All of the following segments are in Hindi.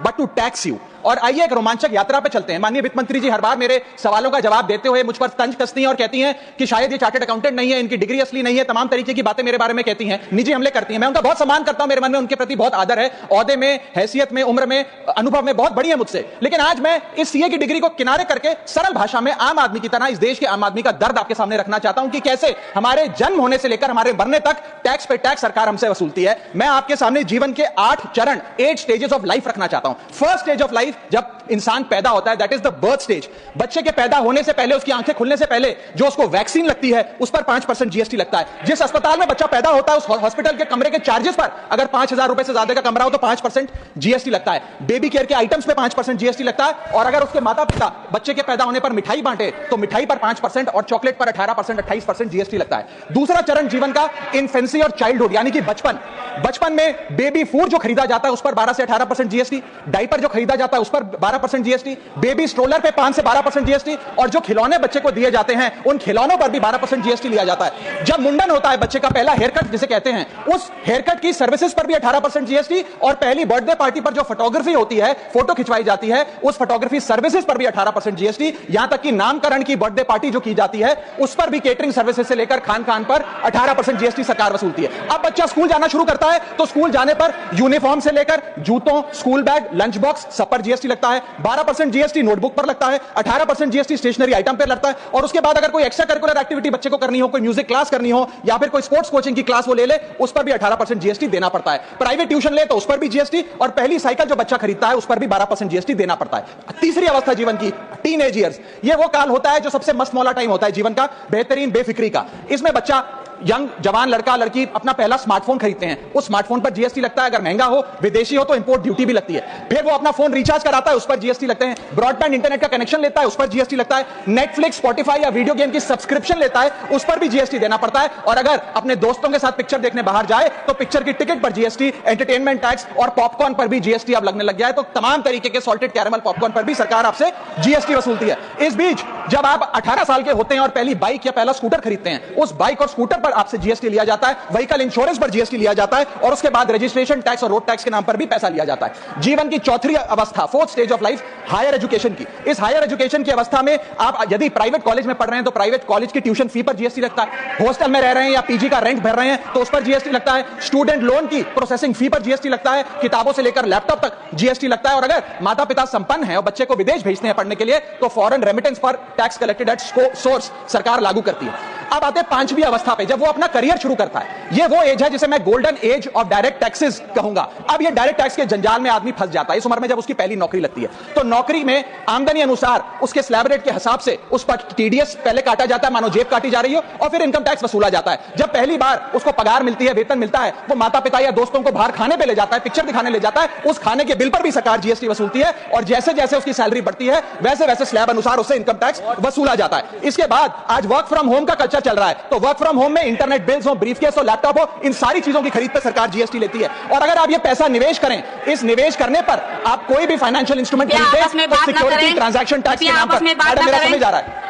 But to tax you. और आइए एक रोमांचक यात्रा पे चलते हैं। माननीय वित्त मंत्री जी हर बार मेरे सवालों का जवाब देते हुए मुझ पर तंज कसती हैं और कहती हैं कि शायद ये चार्टर्ड अकाउंटेंट नहीं है, इनकी डिग्री असली नहीं है, तमाम तरीके की बातें मेरे बारे में कहती हैं, निजी हमले करती हैं। मैं उनका बहुत सम्मान करता हूं, मेरे मन में उनके प्रति बहुत आदर है, ओहदे में, हैसियत में, उम्र में, अनुभव में बहुत बड़ी है मुझसे। लेकिन आज मैं इस सीए की डिग्री को किनारे करके सरल भाषा में आम आदमी की तरह इस देश के आम आदमी का दर्द आपके सामने रखना चाहता हूं कि कैसे हमारे जन्म होने से लेकर हमारे मरने तक टैक्स पे टैक्स सरकार हमसे वसूलती है। मैं आपके सामने जीवन के 8 चरण, 8 स्टेजेस ऑफ लाइफ रखना चाहता हूं। फर्स्ट स्टेज ऑफ लाइफ, जब इंसान पैदा होता है, that is the birth stage. बच्चे के पैदा होने से पहले, उसकी आंखें खुलने से पहले जो उसको वैक्सीन लगती है उस पर 5% जीएसटी लगता है। जिस अस्पताल में बच्चा पैदा होता है उस हॉस्पिटल के कमरे के चार्जेस पर अगर 5,000 रुपए से ज्यादा का कमरा हो तो 5% जीएसटी लगता है। बेबी केयर के आइटम्स पे 5% जीएसटी लगता है। और अगर उसके माता पिता बच्चे के पैदा होने पर मिठाई बांटे तो मिठाई पर 5% और चॉकलेट पर 18%, 28% जीएसटी लगता है। दूसरा चरण जीवन का इन्फेंसी और चाइल्डहुड यानी कि बचपन में बेबी फूड जो खरीदा जाता है उस पर 12 से 18% जीएसटी, डायपर जो खरीदा जाता है उस पर 12% जीएसटी, बेबी स्ट्रोलर पे 5 से 12% जीएसटी, और जो खिलौने बच्चे को दिए जाते हैं उन खिलौनों पर भी 12% जीएसटी लिया जाता है। जब मुंडन होता है बच्चे का, पहला हेयर कट जिसे कहते हैं, उस हेयर कट की सर्विसेज पर भी 18% जीएसटी, और पहली बर्थडे पार्टी पर जो फोटोग्राफी होती है, फोटो खिंचवाई जाती है, उस फोटोग्राफी सर्विसेज पर भी 18% जीएसटी। यहां तक कि नामकरण की बर्थडे पार्टी जो की जाती है उस पर भी केटरिंग सर्विसेज से लेकर खान पर 18% जीएसटी सरकार वसूलती है। अब बच्चा स्कूल जाना शुरू करता है तो स्कूल जाने पर यूनिफॉर्म से लेकर जूतों, स्कूल बैग, लंच बॉक्स सब पर जीएसटी लगता है। 12% जीएसटी नोटबुक पर लगता है, 18% जीएसटी स्टेशनरी आइटम पर लगता है। और उसके बाद अगर कोई एक्स्ट्रा करिकुलर एक्टिविटी बच्चे को करनी हो, कोई म्यूजिक क्लास करनी हो या फिर कोई स्पोर्ट्स कोचिंग की क्लास वो ले ले, उस पर भी 18% जीएसटी देना पड़ता है। प्राइवेट ट्यूशन ले तो उस पर भी जीएसटी, और पहली साइकिल जो बच्चा खरीदता है उस पर भी 12% जीएसटी देना पड़ता है। तीसरी अवस्था जीवन की, टीनेज ईयर्स, ये वो काल होता है जो सबसे मस्त मौला टाइम होता है जीवन का, बेहतरीन बेफिक्री का। इसमें बच्चा, यंग जवान लड़का लड़की अपना पहला स्मार्टफोन खरीदते हैं, उस स्मार्टफोन पर जीएसटी लगता है। अगर महंगा हो, विदेशी हो तो इंपोर्ट ड्यूटी भी लगती है। फिर वो अपना फोन रिचार्ज कराता है, उस पर जीएसटी लगते हैं। ब्रॉडबैंड इंटरनेट का कनेक्शन लेता है, उस पर जीएसटी लगता है। नेटफ्लिक्स, स्पॉटिफाई या वीडियो गेम की सब्सक्रिप्शन लेता है, उस पर भी जीएसटी देना पड़ता है। और अगर अपने दोस्तों के साथ पिक्चर देखने बाहर जाए तो पिक्चर की टिकट पर जीएसटी, एंटरटेनमेंट टैक्स और पॉपकॉर्न पर भी जीएसटी अब लगने लग गया है। तो तमाम तरीके के सॉल्टेड कैरेमल पॉपकॉर्न पर भी सरकार आपसे जीएसटी वसूलती है। इस बीच जब आप 18 साल के होते हैं और पहली बाइक या पहला स्कूटर खरीदते हैं, उस बाइक और स्कूटर पर आपसे जीएसटी लिया जाता है, व्हीकल इंश्योरेंस पर जीएसटी लिया जाता है, और उसके बाद रजिस्ट्रेशन टैक्स और रोड टैक्स के नाम पर भी पैसा लिया जाता है। जीवन की चौथी अवस्था, fourth stage of life, higher education की। इस हायर एजुकेशन की अवस्था में आप यदि प्राइवेट कॉलेज में पढ़ रहे हैं तो प्राइवेट कॉलेज की ट्यूशन फी पर जीएसटी लगता है। हॉस्टल में रह रहे हैं या पीजी का रेंट भर रहे हैं तो उस पर जीएसटी लगता है। स्टूडेंट लोन की प्रोसेसिंग फी पर जीएसटी लगता है। किताबों से लेकर लैपटॉप तक जीएसटी लगता है। और अगर माता पिता संपन्न है और बच्चे को विदेश भेजते हैं पढ़ने के लिए तो फॉरेन रेमिटेंस पर टैक्स कलेक्टेड एट सोर्स सरकार लागू करती है। अब आते हैं पांचवी अवस्था पे, जब वो अपना करियर शुरू करता है। ये वो एज है जिसे मैं golden age of direct taxes कहूंगा। अब ये डायरेक्ट टैक्स के जंजाल में आदमी फंस जाता है इस उम्र में, जब उसकी पहली नौकरी लगती है। तो नौकरी में आमदनी अनुसार उसके स्लैब रेट के हिसाब से उस पर टीडीएस पहले काटा जाता है, मानो जेब काटी जा रही हो, और फिर इनकम टैक्स वसूला जाता है। जब पहली बार उसको पगार मिलती है, वेतन मिलता है, वो माता पिता या दोस्तों को बाहर खाने पे ले जाता है, पिक्चर दिखाने ले जाता है, उस खाने के बिल पर भी सरकार जीएसटी वसूलती है। और जैसे जैसे उसकी सैलरी बढ़ती है वैसे वैसे स्लैब अनुसार उससे इनकम टैक्स वसूला जाता है। इसके बाद आज वर्क फ्रॉम होम का कल्चर चल रहा है, तो वर्क फ्रॉम होम में इंटरनेट बिल्स हो, ब्रीफकेस हो, लैपटॉप हो, इन सारी चीजों की खरीद पर सरकार जीएसटी लेती है। और अगर आप ये पैसा निवेश करें, इस निवेश करने पर आप कोई भी फाइनेंशियल इंस्ट्रूमेंट खरीदें तो सिक्योरिटी ट्रांजैक्शन टैक्स के नाम पर, मैडम मेरा समझ आ रहा है,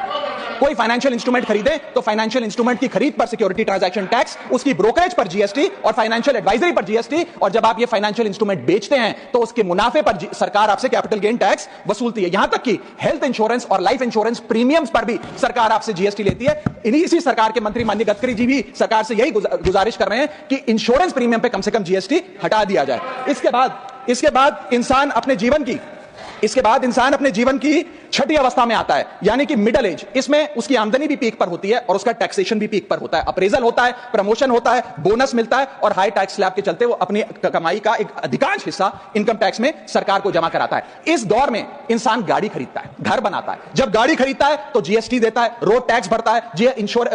कोई फाइनेंशियल इंस्ट्रूमेंट खरीदे तो फाइनेंशियल इंस्ट्रूमेंट की खरीद पर सिक्योरिटी ट्रांजैक्शन टैक्स, उसकी ब्रोकरेज पर जीएसटी और फाइनेंशियल एडवाइजरी पर जीएसटी, और जब आप ये फाइनेंशियल इंस्ट्रूमेंट बेचते हैं तो उसके मुनाफे पर सरकार आपसे कैपिटल गेन टैक्स वसूलती है। यहां तक कि हेल्थ इंश्योरेंस और लाइफ इंश्योरेंस प्रीमियम्स पर भी सरकार आपसे जीएसटी लेती है। इसी सरकार के मंत्री माननीय गडकरी जी भी सरकार से यही गुजारिश कर रहे हैं कि इंश्योरेंस प्रीमियम पे कम से कम जीएसटी हटा दिया जाए। इसके बाद इंसान अपने जीवन की छठी अवस्था में आता है, यानी कि मिडिल एज। इसमें उसकी आमदनी भी पीक पर होती है और उसका टैक्सेशन भी पीक पर होता है। अप्रेजल होता है, प्रमोशन होता है, बोनस मिलता है, और हाई टैक्स स्लैब के चलते वो अपनी कमाई का एक अधिकांश हिस्सा इनकम टैक्स में सरकार को जमा कराता है। इस दौर में इंसान गाड़ी खरीदता है, घर बनाता है। जब गाड़ी खरीदता है तो जीएसटी देता है, रोड टैक्स भरता है,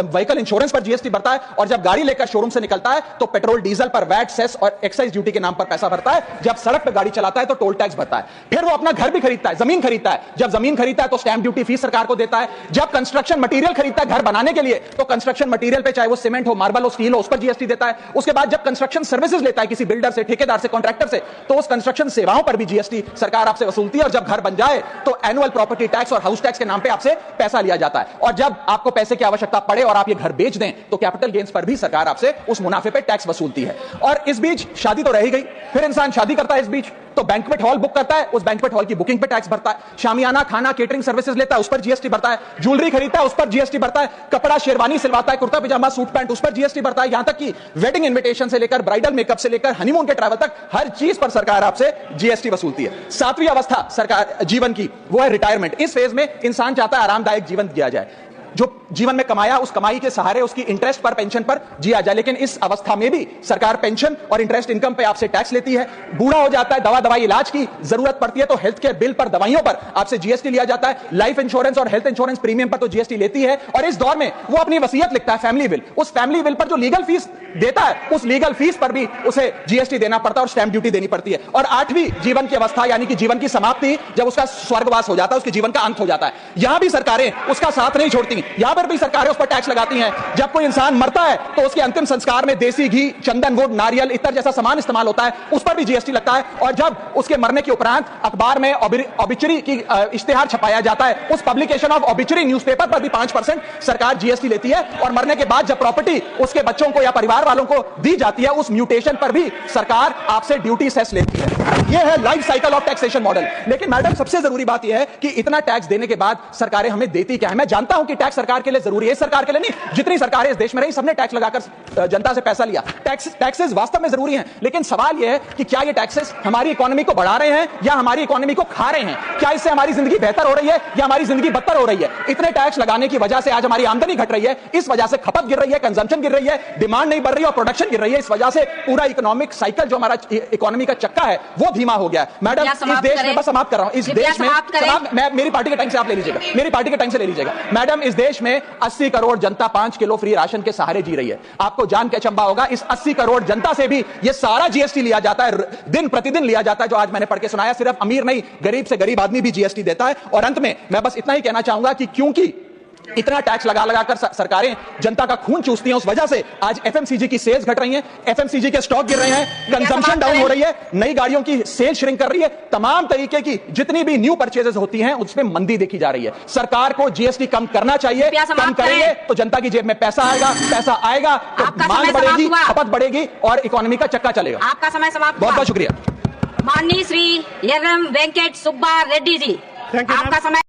व्हीकल इंश्योरेंस पर जीएसटी भरता है, और जब गाड़ी लेकर शोरूम से निकलता है तो पेट्रोल डीजल पर वैट, सेस और एक्साइज ड्यूटी के नाम पर पैसा भरता है। जब सड़क पर गाड़ी चलाता है तो टोल टैक्स भरता है। फिर वो अपना घर भी खरीदता है, जमीन खरीदता है। जब जमीन खरीदता है तो स्टैंप ड्यूटी फीस सरकार को देता है। जब कंस्ट्रक्शन मटेरियल खरीदता है घर बनाने के लिए तो कंस्ट्रक्शन मटेरियल पे, चाहे वो सीमेंट हो, मार्बल हो, स्टील हो, उस पर जीएसटी देता है। उसके बाद जब कंस्ट्रक्शन सर्विसेज लेता है किसी बिल्डर से, ठेकेदार से, कॉन्ट्रैक्टर से, तो उस कंस्ट्रक्शन सेवाओं पर भी जीएसटी सरकार आपसे वसूलती है। और जब घर बन जाए तो एनुअल प्रॉपर्टी टैक्स और हाउस टैक्स के नाम पे आपसे पैसा लिया जाता है। और जब आपको पैसे की आवश्यकता पड़े और आप ये घर बेच दें तो कैपिटल गेन्स पर भी सरकार आपसे उस मुनाफे पे टैक्स वसूलती है। और इस बीच शादी तो रह ही गई, फिर इंसान शादी करता है। इस बीच तो बैंक्वेट हॉल बुक करता है, उस बैंक्वेट हॉल की बुकिंग पे टैक्स भरता है। शामियाना, खाना, केटरिंग सर्विसेज लेता है, उस पर जीएसटी भरता है। ज्वेलरी खरीदता है, उस पर जीएसटी भरता है। कपड़ा, शेरवानी सिलवाता है, कुर्ता पजामा, सूट पैंट, उस पर जीएसटी भरता है। यहां तक कि वेडिंग इनविटेशन से लेकर ब्राइडल मेकअप से लेकर हनीमून के ट्रैवल तक हर चीज पर सरकार आपसे जीएसटी वसूलती है। सातवीं अवस्था सरकार जीवन की, वो है रिटायरमेंट। इस फेज में इंसान चाहता है आरामदायक जीवन जिया जाए, जो जीवन में कमाया उस कमाई के सहारे उसकी इंटरेस्ट पर, पेंशन पर जिया जाए। लेकिन इस अवस्था में भी सरकार पेंशन और इंटरेस्ट इनकम पे आपसे टैक्स लेती है। बूढ़ा हो जाता है, दवाई इलाज की जरूरत पड़ती है, तो हेल्थ केयर बिल पर, दवाइयों पर आपसे जीएसटी लिया जाता है। लाइफ इंश्योरेंस और हेल्थ इंश्योरेंस प्रीमियम पर तो जीएसटी लेती है। और इस दौर में वो अपनी वसीयत लिखता है, फैमिली विल। उस फैमिली विल पर जो लीगल फीस देता है, उस लीगल फीस पर भी उसे जीएसटी देना पड़ता है और स्टैंप ड्यूटी देनी पड़ती है। और आठवीं जीवन की अवस्था, यानी कि जीवन की समाप्ति, जब उसका स्वर्गवास हो जाता है, उसके जीवन का अंत हो जाता है, यहां भी सरकारें उसका साथ नहीं छोड़ती। यहां पर भी सरकारें उस पर टैक्स लगाती हैं। जब कोई इंसान मरता है तो उसके अंतिम संस्कार में देसी घी, चंदन, वुड, नारियल, इत्र जैसा सामान इस्तेमाल होता है, उस पर भी जीएसटी लगता है। और जब उसके मरने के उपरांत अखबार में ऑबिचुरी की इश्तेहार छपाया जाता है, उस पब्लिकेशन ऑफ ऑबिचुरी न्यूज़पेपर पर भी 5% सरकार जीएसटी लेती है। और मरने के बाद जब प्रॉपर्टी उसके बच्चों को या परिवार वालों को दी जाती है, उस म्यूटेशन पर भी सरकार आपसे ड्यूटी सेस लेती है। यह है life cycle of taxation model. लेकिन मैडम, सबसे जरूरी बात यह है कि इतना टैक्स देने के बाद सरकारें हमें देती क्या है? मैं जानता हूं कि टैक्स सरकार के लिए जरूरी है, सरकार के लिए नहीं, जितनी सरकारें इस देश में रही सबने टैक्स लगाकर जनता से पैसा लिया। टैक्सेस वास्तव में जरूरी हैं, लेकिन सवाल यह है कि क्या ये टैक्सेस हमारी इकोनॉमी को बढ़ा रहे हैं या हमारी इकोनॉमी को खा रहे हैं? क्या इससे हमारी जिंदगी बेहतर हो रही है या हमारी जिंदगी बदतर हो रही है? इतने टैक्स लगाने की वजह से आज हमारी आमदनी घट रही है, इस वजह से खपत गिर रही है, कंजम्पशन गिर रही है, डिमांड नहीं बढ़ रही है और प्रोडक्शन गिर रही है। इस वजह से पूरा इकोनॉमिक साइकिल, जो हमारा इकोनॉमी का चक्का है, वो धीमा हो गया है। मैडम, इस देश में, बस समाप्त कर रहा हूं, इस देश में, मेरी पार्टी के टाइम से आप ले लीजिएगा, मेरी पार्टी के टाइम से ले लीजिएगा। मैडम, इस देश में 80 करोड़ जनता 5 किलो फ्री राशन के सहारे जी रही है। आपको जान के अचंभा होगा, इस 80 करोड़ जनता से भी ये सारा जीएसटी लिया जाता है, दिन प्रतिदिन लिया जाता है, जो आज मैंने पढ़ के सुनाया। सिर्फ अमीर नहीं, गरीब से गरीब आदमी भी जीएसटी देता है। और अंत में मैं बस इतना ही कहना चाहूंगा कि क्योंकि इतना टैक्स लगा कर सरकारें जनता का खून चूसती हैं, उस वजह से आज एफएमसीजी की सेल्स घट रही हैं, एफएमसीजी के स्टॉक गिर रहे हैं, कंजम्पशन डाउन हो रही है, नई गाड़ियों की सेल श्रिंक कर रही है। तमाम तरीके की जितनी भी न्यू परचेजेस होती हैं, उसमें मंदी देखी जा रही है। सरकार को जीएसटी कम करना चाहिए। कम करेंगे तो जनता की जेब में पैसा आएगा तो मांग बढ़ेगी, खपत बढ़ेगी और इकोनॉमी का चक्का चलेगा। आपका समय समाप्त। बहुत बहुत शुक्रिया। माननीय श्री एवं वेंकट सुब्बा रेड्डी जी, आपका समय